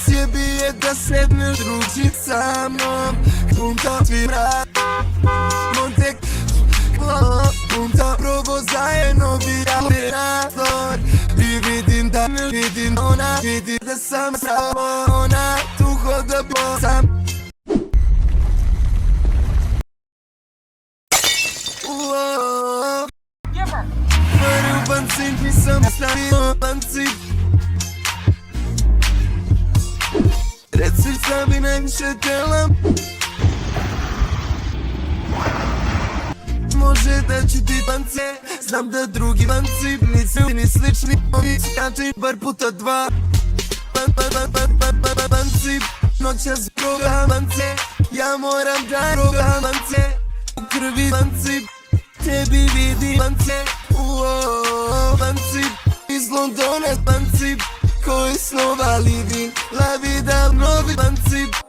Sjebije da sedneš družit sa mnom. Punta svi mrak Montek Punta probo zajedno bijali razlor. I vidim da me vidim ona. Vidi da sam samo ona. Tu hoda bo sam. Mare u banci nisam stavio banci. Reci šta bi najviše tela. Može da ću ti bance. Znam da drugi banci nisu ni slični. Ovi skače bar puta dva. Banci noćas proga bance. Ja moram da proga bance. U krvi banci tebi vidi bance. Banci iz Londona banci koji snova livin. La vida novi banci.